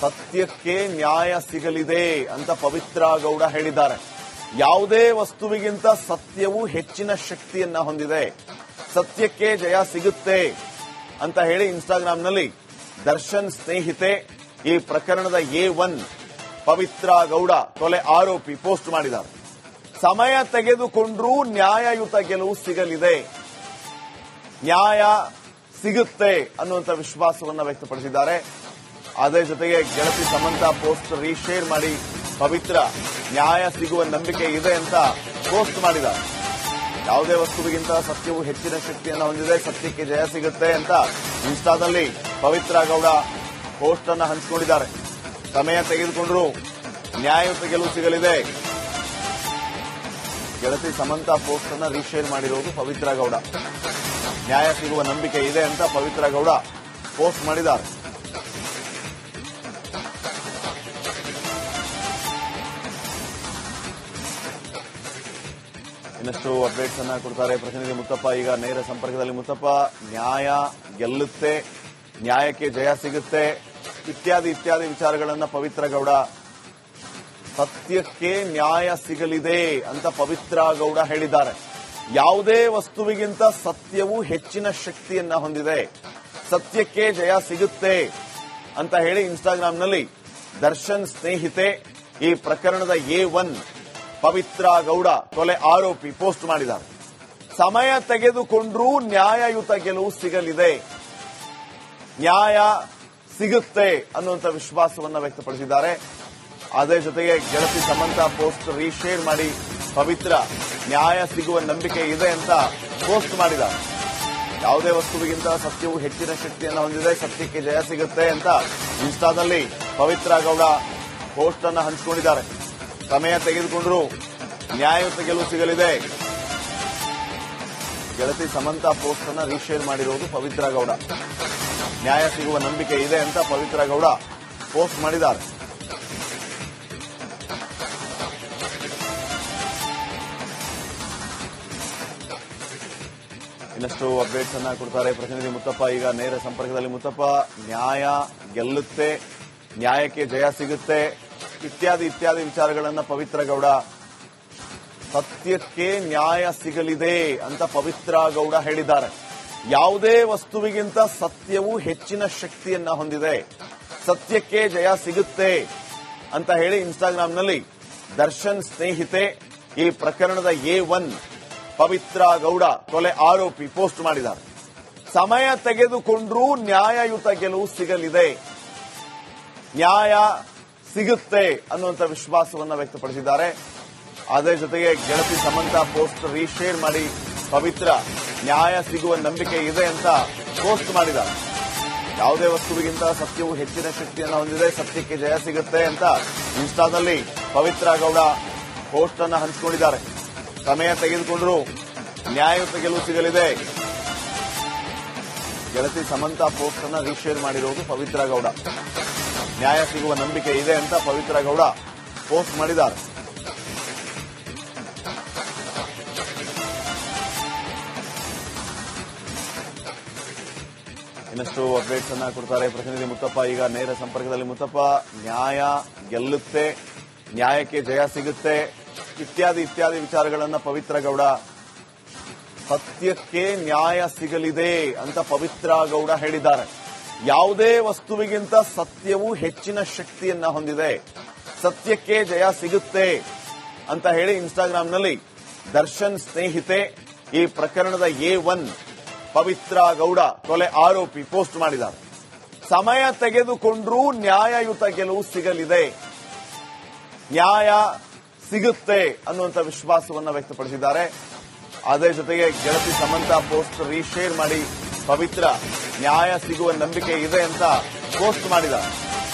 ಸತ್ಯಕ್ಕೆ ನ್ಯಾಯ ಸಿಗಲಿದೆ ಅಂತ ಪವಿತ್ರ ಗೌಡ ಹೇಳಿದ್ದಾರೆ. ಯಾವುದೇ ವಸ್ತುವಿಗಿಂತ ಸತ್ಯವು ಹೆಚ್ಚಿನ ಶಕ್ತಿಯನ್ನ ಹೊಂದಿದೆ, ಸತ್ಯಕ್ಕೆ ಜಯ ಸಿಗುತ್ತೆ ಅಂತ ಹೇಳಿ ಇನ್ಸ್ಟಾಗ್ರಾಂನಲ್ಲಿ ದರ್ಶನ್ ಸ್ನೇಹಿತೆ ಈ ಪ್ರಕರಣದ A1 ಪವಿತ್ರ ಗೌಡ ಕೊಲೆ ಆರೋಪಿ ಪೋಸ್ಟ್ ಮಾಡಿದ್ದಾರೆ. ಸಮಯ ತೆಗೆದುಕೊಂಡ್ರೂ ನ್ಯಾಯಯುತ ಗೆಲುವು ಸಿಗಲಿದೆ, ನ್ಯಾಯ ಸಿಗುತ್ತೆ ಅನ್ನುವಂಥ ವಿಶ್ವಾಸವನ್ನ ವ್ಯಕ್ತಪಡಿಸಿದ್ದಾರೆ. ಅದೇ ಜೊತೆಗೆ ಗೆಳತಿ ಸಮಂತಾ ಪೋಸ್ಟ್ ರೀಶೇರ್ ಮಾಡಿ ಪವಿತ್ರ ನ್ಯಾಯ ಸಿಗುವ ನಂಬಿಕೆ ಇದೆ ಅಂತ ಪೋಸ್ಟ್ ಮಾಡಿದ್ದಾರೆ. ಯಾವುದೇ ವಸ್ತುವಿಗಿಂತ ಸತ್ಯವು ಹೆಚ್ಚಿನ ಶಕ್ತಿಯನ್ನು ಹೊಂದಿದೆ, ಸತ್ಯಕ್ಕೆ ಜಯ ಸಿಗುತ್ತೆ ಅಂತ ಇನ್ಸ್ಟಾದಲ್ಲಿ ಪವಿತ್ರ ಗೌಡ ಪೋಸ್ಟ್ ಅನ್ನು ಹಂಚಿಕೊಂಡಿದ್ದಾರೆ. ಸಮಯ ತೆಗೆದುಕೊಂಡ್ರು ನ್ಯಾಯಯುತ ಗೆಲುವು ಸಿಗಲಿದೆ. ಗೆಳತಿ ಸಮಂತಾ ಪೋಸ್ಟ್ ಅನ್ನು ರೀಶೇರ್ ಮಾಡಿರುವುದು ಪವಿತ್ರ ಗೌಡ. ನ್ಯಾಯ ಸಿಗುವ ನಂಬಿಕೆ ಇದೆ ಅಂತ ಪವಿತ್ರ ಗೌಡ ಪೋಸ್ಟ್ ಮಾಡಿದ್ದಾರೆ. ಇನ್ನಷ್ಟು ಅಪ್ಡೇಟ್ಸ್ ಅನ್ನ ಕೊಡ್ತಾರೆ ಪ್ರತಿನಿಧಿ ಮುತ್ತಪ್ಪ. ಈಗ ನೇರ ಸಂಪರ್ಕದಲ್ಲಿ ಮುತ್ತಪ್ಪ, ನ್ಯಾಯ ಗೆಲ್ಲುತ್ತೆ, ನ್ಯಾಯಕ್ಕೆ ಜಯ ಸಿಗುತ್ತೆ ಇತ್ಯಾದಿ ಇತ್ಯಾದಿ ವಿಚಾರಗಳನ್ನ ಪವಿತ್ರ ಗೌಡ, ಸತ್ಯಕ್ಕೆ ನ್ಯಾಯ ಸಿಗಲಿದೆ ಅಂತ ಪವಿತ್ರ ಗೌಡ ಹೇಳಿದ್ದಾರೆ. ಯಾವುದೇ ವಸ್ತುವಿಗಿಂತ ಸತ್ಯವು ಹೆಚ್ಚಿನ ಶಕ್ತಿಯನ್ನ ಹೊಂದಿದೆ, ಸತ್ಯಕ್ಕೆ ಜಯ ಸಿಗುತ್ತೆ ಅಂತ ಹೇಳಿ ಇನ್ಸ್ಟಾಗ್ರಾಂನಲ್ಲಿ ದರ್ಶನ್ ಸ್ನೇಹಿತೆ ಈ ಪ್ರಕರಣದ A1 ಪವಿತ್ರ ಗೌಡ ಕೊಲೆ ಆರೋಪಿ ಪೋಸ್ಟ್ ಮಾಡಿದ್ದಾರೆ. ಸಮಯ ತೆಗೆದುಕೊಂಡ್ರೂ ನ್ಯಾಯಯುತ ಗೆಲುವು ಸಿಗಲಿದೆ, ನ್ಯಾಯ ಸಿಗುತ್ತೆ ಅನ್ನುವಂಥ ವಿಶ್ವಾಸವನ್ನ ವ್ಯಕ್ತಪಡಿಸಿದ್ದಾರೆ. ಅದೇ ಜೊತೆಗೆ ಗೆಳತಿ ಸಮಂತಾ ಪೋಸ್ಟ್ ರೀಶೇರ್ ಮಾಡಿ ಪವಿತ್ರ ನ್ಯಾಯ ಸಿಗುವ ನಂಬಿಕೆ ಇದೆ ಅಂತ ಪೋಸ್ಟ್ ಮಾಡಿದ್ದಾರೆ. ಯಾವುದೇ ವಸ್ತುವಿಗಿಂತ ಸತ್ಯವು ಹೆಚ್ಚಿನ ಶಕ್ತಿಯನ್ನು ಹೊಂದಿದೆ, ಸತ್ಯಕ್ಕೆ ಜಯ ಸಿಗುತ್ತೆ ಅಂತ ಇನ್ಸ್ಟಾದಲ್ಲಿ ಪವಿತ್ರ ಗೌಡ ಪೋಸ್ಟ್ ಅನ್ನು ಹಂಚಿಕೊಂಡಿದ್ದಾರೆ. ಸಮಯ ತೆಗೆದುಕೊಂಡ್ರು ನ್ಯಾಯಯುತ ಗೆಲುವು ಸಿಗಲಿದೆ. ಗೆಳತಿ ಸಮಂತಾ ಪೋಸ್ಟ್ ಅನ್ನು ರೀಶೇರ್ ಮಾಡಿರುವುದು ಪವಿತ್ರ ಗೌಡ. ನ್ಯಾಯ ಸಿಗುವ ನಂಬಿಕೆ ಇದೆ ಅಂತ ಪವಿತ್ರ ಗೌಡ ಪೋಸ್ಟ್ ಮಾಡಿದ್ದಾರೆ. ಇನ್ನಷ್ಟು ಅಪ್ಡೇಟ್ಸ್ ಅನ್ನ ಕೊಡ್ತಾರೆ ಪ್ರತಿನಿಧಿ ಮುತ್ತಪ್ಪ. ಈಗ ನೇರ ಸಂಪರ್ಕದಲ್ಲಿ ಮುತ್ತಪ್ಪ, ನ್ಯಾಯ ಗೆಲ್ಲುತ್ತೆ, ನ್ಯಾಯಕ್ಕೆ ಜಯ ಸಿಗುತ್ತೆ ಇತ್ಯಾದಿ ಇತ್ಯಾದಿ ವಿಚಾರಗಳನ್ನ ಪವಿತ್ರ ಗೌಡ, ಸತ್ಯಕ್ಕೆ ನ್ಯಾಯ ಸಿಗಲಿದೆ ಅಂತ ಪವಿತ್ರ ಗೌಡ ಹೇಳಿದ್ದಾರೆ. ಯಾವುದೇ ವಸ್ತುವಿಗಿಂತ ಸತ್ಯವು ಹೆಚ್ಚಿನ ಶಕ್ತಿಯನ್ನ ಹೊಂದಿದೆ, ಸತ್ಯಕ್ಕೆ ಜಯ ಸಿಗುತ್ತೆ ಅಂತ ಹೇಳಿ ಇನ್ಸ್ಟಾಗ್ರಾಂನಲ್ಲಿ ದರ್ಶನ್ ಸ್ನೇಹಿತೆ ಈ ಪ್ರಕರಣದ A1 ಪವಿತ್ರ ಗೌಡ ಕೊಲೆ ಆರೋಪಿ ಪೋಸ್ಟ್ ಮಾಡಿದ್ದಾರೆ. ಸಮಯ ತೆಗೆದುಕೊಂಡ್ರೂ ನ್ಯಾಯಯುತ ಗೆಲುವು ಸಿಗಲಿದೆ, ನ್ಯಾಯ ಸಿಗುತ್ತೆ ಅನ್ನುವಂಥ ವಿಶ್ವಾಸವನ್ನ ವ್ಯಕ್ತಪಡಿಸಿದ್ದಾರೆ. ಅದೇ ಜೊತೆಗೆ ಗೆಳತಿ ಸಮಂತಾ ಪೋಸ್ಟ್ ರೀಶೇರ್ ಮಾಡಿ ಪವಿತ್ರ ನ್ಯಾಯ ಸಿಗುವ ನಂಬಿಕೆ ಇದೆ ಅಂತ ಪೋಸ್ಟ್ ಮಾಡಿದ್ದಾರೆ. ಯಾವುದೇ ವಸ್ತುವಿಗಿಂತ ಸತ್ಯವು ಹೆಚ್ಚಿನ ಶಕ್ತಿಯನ್ನು ಹೊಂದಿದೆ, ಸತ್ಯಕ್ಕೆ ಜಯ ಸಿಗುತ್ತೆ ಅಂತ ಇನ್ಸ್ಟಾದಲ್ಲಿ ಪವಿತ್ರ ಗೌಡ ಪೋಸ್ಟ್ ಅನ್ನು ಹಂಚಿಕೊಂಡಿದ್ದಾರೆ. ಸಮಯ ತೆಗೆದುಕೊಂಡ್ರು ನ್ಯಾಯಯುತ ಗೆಲುವು ಸಿಗಲಿದೆ. ಗೆಳತಿ ಸಮಂತಾ ಪೋಸ್ಟ್ ಅನ್ನು ರೀಶೇರ್ ಮಾಡಿರುವುದು ಪವಿತ್ರ ಗೌಡ. ನ್ಯಾಯ ಸಿಗುವ ನಂಬಿಕೆ ಇದೆ ಅಂತ ಪವಿತ್ರ ಗೌಡ ಪೋಸ್ಟ್ ಮಾಡಿದ್ದಾರೆ. ಇನ್ನಷ್ಟು ಅಪ್ಡೇಟ್ಸ್ ಅನ್ನ ಕೊಡ್ತಾರೆ ಪ್ರತಿನಿಧಿ ಮುತ್ತಪ್ಪ. ಈಗ ನೇರ ಸಂಪರ್ಕದಲ್ಲಿ ಮುತ್ತಪ್ಪ, ನ್ಯಾಯ ಗೆಲ್ಲುತ್ತೆ, ನ್ಯಾಯಕ್ಕೆ ಜಯ ಸಿಗುತ್ತೆ ಇತ್ಯಾದಿ ಇತ್ಯಾದಿ ವಿಚಾರಗಳನ್ನ ಪವಿತ್ರ ಗೌಡ, ಸತ್ಯಕ್ಕೆ ನ್ಯಾಯ ಸಿಗಲಿದೆ ಅಂತ ಪವಿತ್ರ ಗೌಡ ಹೇಳಿದ್ದಾರೆ. ಯಾವುದೇ ವಸ್ತುವಿಗಿಂತ ಸತ್ಯವು ಹೆಚ್ಚಿನ ಶಕ್ತಿಯನ್ನ ಹೊಂದಿದೆ, ಸತ್ಯಕ್ಕೆ ಜಯ ಸಿಗುತ್ತೆ ಅಂತ ಹೇಳಿ ಇನ್ಸ್ಟಾಗ್ರಾಂನಲ್ಲಿ ದರ್ಶನ್ ಸ್ನೇಹಿತೆ ಈ ಪ್ರಕರಣದ A1 ಪವಿತ್ರ ಗೌಡ ಕೊಲೆ ಆರೋಪಿ ಪೋಸ್ಟ್ ಮಾಡಿದ್ದಾರೆ. ಸಮಯ ತೆಗೆದುಕೊಂಡ್ರೂ ನ್ಯಾಯಯುತ ಗೆಲುವು ಸಿಗಲಿದೆ, ನ್ಯಾಯ ಸಿಗುತ್ತೆ ಅನ್ನುವಂಥ ವಿಶ್ವಾಸವನ್ನ ವ್ಯಕ್ತಪಡಿಸಿದ್ದಾರೆ. ಅದೇ ಜೊತೆಗೆ ಗೆಳತಿ ಸಮಂತಾ ಪೋಸ್ಟ್ ರೀಶೇರ್ ಮಾಡಿ ಪವಿತ್ರ ನ್ಯಾಯ ಸಿಗುವ ನಂಬಿಕೆ ಇದೆ ಅಂತ ಪೋಸ್ಟ್ ಮಾಡಿದ್ದಾರೆ.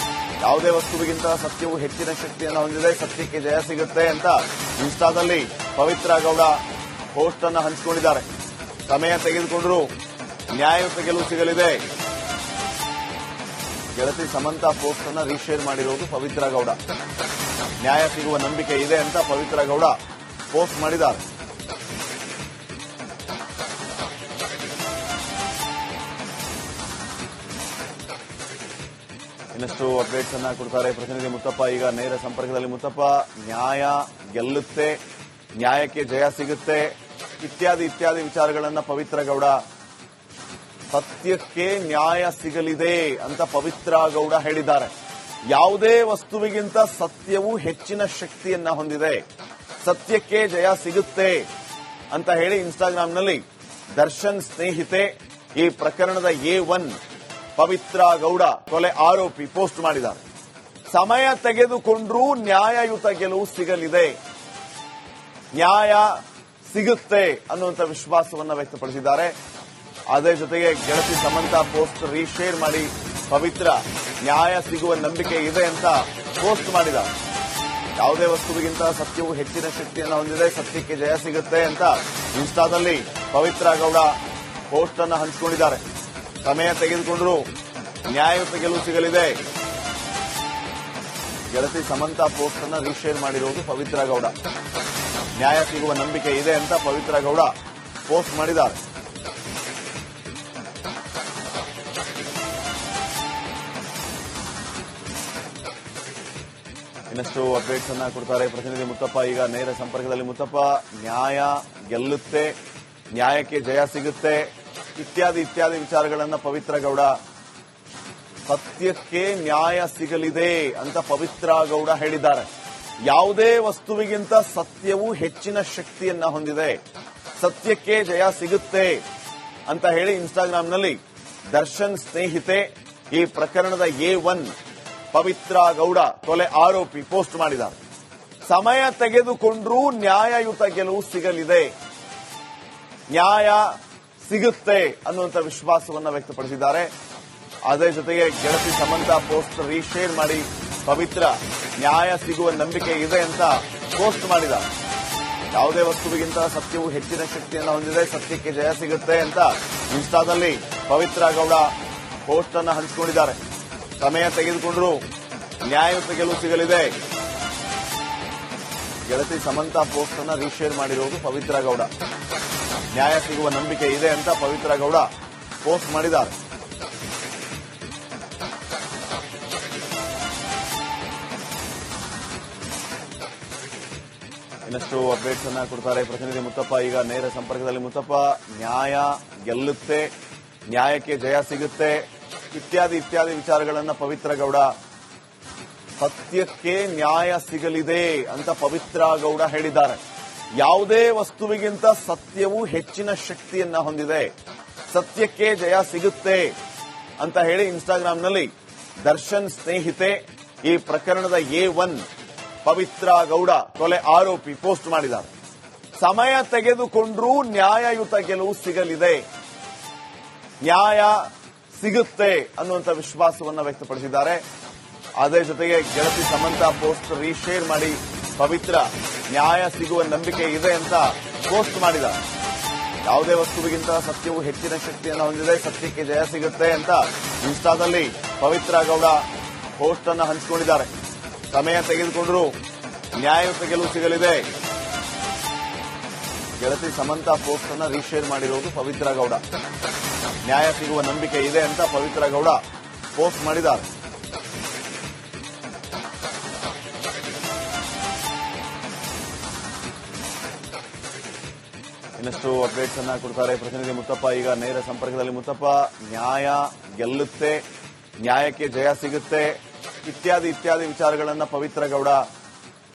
ಯಾವುದೇ ವಸ್ತುವಿಗಿಂತ ಸತ್ಯವು ಹೆಚ್ಚಿನ ಶಕ್ತಿಯನ್ನು ಹೊಂದಿದೆ, ಸತ್ಯಕ್ಕೆ ಜಯ ಸಿಗುತ್ತೆ ಅಂತ ಇನ್ಸ್ಟಾದಲ್ಲಿ ಪವಿತ್ರ ಗೌಡ ಪೋಸ್ಟ್ ಅನ್ನು ಹಂಚಿಕೊಂಡಿದ್ದಾರೆ. ಸಮಯ ತೆಗೆದುಕೊಂಡ್ರು ನ್ಯಾಯಯುತ ಗೆಲುವು ಸಿಗಲಿದೆ. ಗೆಳತಿ ಸಮಂತಾ ಪೋಸ್ಟ್ ಅನ್ನು ರೀಶೇರ್ ಮಾಡಿರುವುದು ಪವಿತ್ರ ಗೌಡ. ನ್ಯಾಯ ಸಿಗುವ ನಂಬಿಕೆ ಇದೆ ಅಂತ ಪವಿತ್ರ ಗೌಡ ಪೋಸ್ಟ್ ಮಾಡಿದ್ದಾರೆ. ಇನ್ನಷ್ಟು ಅಪ್ಡೇಟ್ಸ್ ಅನ್ನ ಕೊಡ್ತಾರೆ ಪ್ರತಿನಿಧಿ ಮುತ್ತಪ್ಪ. ಈಗ ನೇರ ಸಂಪರ್ಕದಲ್ಲಿ ಮುತ್ತಪ್ಪ, ನ್ಯಾಯ ಗೆಲ್ಲುತ್ತೆ, ನ್ಯಾಯಕ್ಕೆ ಜಯ ಸಿಗುತ್ತೆ, ಇತ್ಯಾದಿ ಇತ್ಯಾದಿ ವಿಚಾರಗಳನ್ನ ಪವಿತ್ರ ಗೌಡ, ಸತ್ಯಕ್ಕೆ ನ್ಯಾಯ ಸಿಗಲಿದೆ ಅಂತ ಪವಿತ್ರ ಗೌಡ ಹೇಳಿದ್ದಾರೆ. ಯಾವುದೇ ವಸ್ತುವಿಗಿಂತ ಸತ್ಯವು ಹೆಚ್ಚಿನ ಶಕ್ತಿಯನ್ನ ಹೊಂದಿದೆ, ಸತ್ಯಕ್ಕೆ ಜಯ ಸಿಗುತ್ತೆ ಅಂತ ಹೇಳಿ ಇನ್ಸ್ಟಾಗ್ರಾಂನಲ್ಲಿ ದರ್ಶನ್ ಸ್ನೇಹಿತೆ ಈ ಪ್ರಕರಣದ A1 ಪವಿತ್ರ ಗೌಡ ಕೊಲೆ ಆರೋಪಿ ಪೋಸ್ಟ್ ಮಾಡಿದ್ದಾರೆ. ಸಮಯ ತೆಗೆದುಕೊಂಡ್ರೂ ನ್ಯಾಯಯುತ ಗೆಲುವು ಸಿಗಲಿದೆ, ನ್ಯಾಯ ಸಿಗುತ್ತೆ ಅನ್ನುವಂಥ ವಿಶ್ವಾಸವನ್ನ ವ್ಯಕ್ತಪಡಿಸಿದ್ದಾರೆ. ಅದೇ ಜೊತೆಗೆ ಗೆಳತಿ ಸಮಂತ ಪೋಸ್ಟ್ ರೀಶೇರ್ ಮಾಡಿ ಪವಿತ್ರ ನ್ಯಾಯ ಸಿಗುವ ನಂಬಿಕೆ ಇದೆ ಅಂತ ಪೋಸ್ಟ್ ಮಾಡಿದ್ದಾರೆ. ಯಾವುದೇ ವಸ್ತುವಿಗಿಂತ ಸತ್ಯವು ಹೆಚ್ಚಿನ ಶಕ್ತಿಯನ್ನು ಹೊಂದಿದೆ, ಸತ್ಯಕ್ಕೆ ಜಯ ಸಿಗುತ್ತೆ ಅಂತ ಇನ್ಸ್ಟಾದಲ್ಲಿ ಪವಿತ್ರ ಗೌಡ ಪೋಸ್ಟ್ ಅನ್ನು ಹಂಚಿಕೊಂಡಿದ್ದಾರೆ. ಸಮಯ ತೆಗೆದುಕೊಂಡ್ರು ನ್ಯಾಯಯುತ ಗೆಲುವು ಸಿಗಲಿದೆ. ಗೆಳತಿ ಸಮಂತ ಪೋಸ್ಟ್ ಅನ್ನು ರೀಶೇರ್ ಮಾಡಿರುವುದು ಪವಿತ್ರ ಗೌಡ. ನ್ಯಾಯ ಸಿಗುವ ನಂಬಿಕೆ ಇದೆ ಅಂತ ಪವಿತ್ರ ಗೌಡ ಪೋಸ್ಟ್ ಮಾಡಿದ್ದಾರೆ. ಇನ್ನಷ್ಟು ಅಪ್ಡೇಟ್ಸ್ ಅನ್ನ ಕೊಡ್ತಾರೆ ಪ್ರತಿನಿಧಿ ಮುತ್ತಪ್ಪ. ಈಗ ನೇರ ಸಂಪರ್ಕದಲ್ಲಿ ಮುತ್ತಪ್ಪ, ನ್ಯಾಯ ಗೆಲ್ಲುತ್ತೆ, ನ್ಯಾಯಕ್ಕೆ ಜಯ ಸಿಗುತ್ತೆ, ಇತ್ಯಾದಿ ಇತ್ಯಾದಿ ವಿಚಾರಗಳನ್ನ ಪವಿತ್ರ ಗೌಡ, ಸತ್ಯಕ್ಕೆ ನ್ಯಾಯ ಸಿಗಲಿದೆ ಅಂತ ಪವಿತ್ರ ಗೌಡ ಹೇಳಿದ್ದಾರೆ. ಯಾವುದೇ ವಸ್ತುವಿಗಿಂತ ಸತ್ಯವು ಹೆಚ್ಚಿನ ಶಕ್ತಿಯನ್ನ ಹೊಂದಿದೆ, ಸತ್ಯಕ್ಕೆ ಜಯ ಸಿಗುತ್ತೆ ಅಂತ ಹೇಳಿ ಇನ್ಸ್ಟಾಗ್ರಾಂನಲ್ಲಿ ದರ್ಶನ್ ಸ್ನೇಹಿತೆ ಈ ಪ್ರಕರಣದ A1 ಪವಿತ್ರ ಗೌಡ ಕೊಲೆ ಆರೋಪಿ ಪೋಸ್ಟ್ ಮಾಡಿದ್ದಾರೆ. ಸಮಯ ತೆಗೆದುಕೊಂಡ್ರೂ ನ್ಯಾಯಯುತ ಗೆಲುವು ಸಿಗಲಿದೆ, ನ್ಯಾಯ ಸಿಗುತ್ತೆ ಅನ್ನುವಂಥ ವಿಶ್ವಾಸವನ್ನ ವ್ಯಕ್ತಪಡಿಸಿದ್ದಾರೆ. ಅದೇ ಜೊತೆಗೆ ಗೆಳತಿ ಸಮಂತ ಪೋಸ್ಟ್ ರೀಶೇರ್ ಮಾಡಿ ಪವಿತ್ರ ನ್ಯಾಯ ಸಿಗುವ ನಂಬಿಕೆ ಇದೆ ಅಂತ ಪೋಸ್ಟ್ ಮಾಡಿದ್ದಾರೆ. ಯಾವುದೇ ವಸ್ತುವಿಗಿಂತ ಸತ್ಯವು ಹೆಚ್ಚಿನ ಶಕ್ತಿಯನ್ನು ಹೊಂದಿದೆ, ಸತ್ಯಕ್ಕೆ ಜಯ ಸಿಗುತ್ತೆ ಅಂತ ಇನ್ಸ್ಟಾದಲ್ಲಿ ಪವಿತ್ರ ಗೌಡ ಪೋಸ್ಟ್ ಅನ್ನು ಹಂಚಿಕೊಂಡಿದ್ದಾರೆ. ಸಮಯ ತೆಗೆದುಕೊಂಡ್ರು ನ್ಯಾಯಯುತ ಗೆಲುವು ಸಿಗಲಿದೆ. ಗೆಳತಿ ಸಮಂತ ಪೋಸ್ಟ್ ಅನ್ನು ರೀಶೇರ್ ಮಾಡಿರುವುದು ಪವಿತ್ರ ಗೌಡ. ನ್ಯಾಯ ಸಿಗುವ ನಂಬಿಕೆ ಇದೆ ಅಂತ ಪವಿತ್ರ ಗೌಡ ಪೋಸ್ಟ್ ಮಾಡಿದ್ದಾರೆ. ಇನ್ನಷ್ಟು ಅಪ್ಡೇಟ್ಸ್ ಅನ್ನ ಕೊಡ್ತಾರೆ ಪ್ರತಿನಿಧಿ ಮುತ್ತಪ್ಪ. ಈಗ ನೇರ ಸಂಪರ್ಕದಲ್ಲಿ ಮುತ್ತಪ್ಪ, ನ್ಯಾಯ ಗೆಲ್ಲುತ್ತೆ, ನ್ಯಾಯಕ್ಕೆ ಜಯ ಸಿಗುತ್ತೆ, ಇತ್ಯಾದಿ ಇತ್ಯಾದಿ ವಿಚಾರಗಳನ್ನ ಪವಿತ್ರ ಗೌಡ, ಸತ್ಯಕ್ಕೆ ನ್ಯಾಯ ಸಿಗಲಿದೆ ಅಂತ ಪವಿತ್ರ ಗೌಡ ಹೇಳಿದ್ದಾರೆ. ಯಾವುದೇ ವಸ್ತುವಿಗಿಂತ ಸತ್ಯವು ಹೆಚ್ಚಿನ ಶಕ್ತಿಯನ್ನ ಹೊಂದಿದೆ, ಸತ್ಯಕ್ಕೆ ಜಯ ಸಿಗುತ್ತೆ ಅಂತ ಹೇಳಿ ಇನ್ಸ್ಟಾಗ್ರಾಂನಲ್ಲಿ ದರ್ಶನ್ ಸ್ನೇಹಿತೆ ಈ ಪ್ರಕರಣದ A1 ಪವಿತ್ರ ಗೌಡ ಕೊಲೆ ಆರೋಪಿ ಪೋಸ್ಟ್ ಮಾಡಿದ್ದಾರೆ. ಸಮಯ ತೆಗೆದುಕೊಂಡ್ರೂ ನ್ಯಾಯಯುತ ಗೆಲುವು ಸಿಗಲಿದೆ, ನ್ಯಾಯ ಸಿಗುತ್ತೆ ಅನ್ನುವಂಥ ವಿಶ್ವಾಸವನ್ನ ವ್ಯಕ್ತಪಡಿಸಿದ್ದಾರೆ. ಅದೇ ಜೊತೆಗೆ ಗೆಳತಿ ಸಮಂತ ಪೋಸ್ಟ್ ರೀಶೇರ್ ಮಾಡಿ ಪವಿತ್ರ ನ್ಯಾಯ ಸಿಗುವ ನಂಬಿಕೆ ಇದೆ ಅಂತ ಪೋಸ್ಟ್ ಮಾಡಿದ್ದಾರೆ. ಯಾವುದೇ ವಸ್ತುವಿಗಿಂತ ಸತ್ಯವು ಹೆಚ್ಚಿನ ಶಕ್ತಿಯನ್ನು ಹೊಂದಿದೆ, ಸತ್ಯಕ್ಕೆ ಜಯ ಸಿಗುತ್ತೆ ಅಂತ ಇನ್ಸ್ಟಾದಲ್ಲಿ ಪವಿತ್ರ ಗೌಡ ಪೋಸ್ಟ್ ಅನ್ನು ಹಂಚಿಕೊಂಡಿದ್ದಾರೆ. ಸಮಯ ತೆಗೆದುಕೊಂಡ್ರು ನ್ಯಾಯಯುತ ಗೆಲುವು ಸಿಗಲಿದೆ. ಗೆಳತಿ ಸಮಂತ ಪೋಸ್ಟ್ ಅನ್ನು ರೀಶೇರ್ ಮಾಡಿರುವುದು ಪವಿತ್ರ ಗೌಡ. ನ್ಯಾಯ ಸಿಗುವ ನಂಬಿಕೆ ಇದೆ ಅಂತ ಪವಿತ್ರ ಗೌಡ ಪೋಸ್ಟ್ ಮಾಡಿದ್ದಾರೆ. ಇನ್ನಷ್ಟು ಅಪ್ಡೇಟ್ಸ್ ಅನ್ನ ಕೊಡ್ತಾರೆ ಪ್ರತಿನಿಧಿ ಮುತ್ತಪ್ಪ. ಈಗ ನೇರ ಸಂಪರ್ಕದಲ್ಲಿ ಮುತ್ತಪ್ಪ, ನ್ಯಾಯ ಗೆಲ್ಲುತ್ತೆ, ನ್ಯಾಯಕ್ಕೆ ಜಯ ಸಿಗುತ್ತೆ, ಇತ್ಯಾದಿ ಇತ್ಯಾದಿ ವಿಚಾರಗಳನ್ನ ಪವಿತ್ರ ಗೌಡ,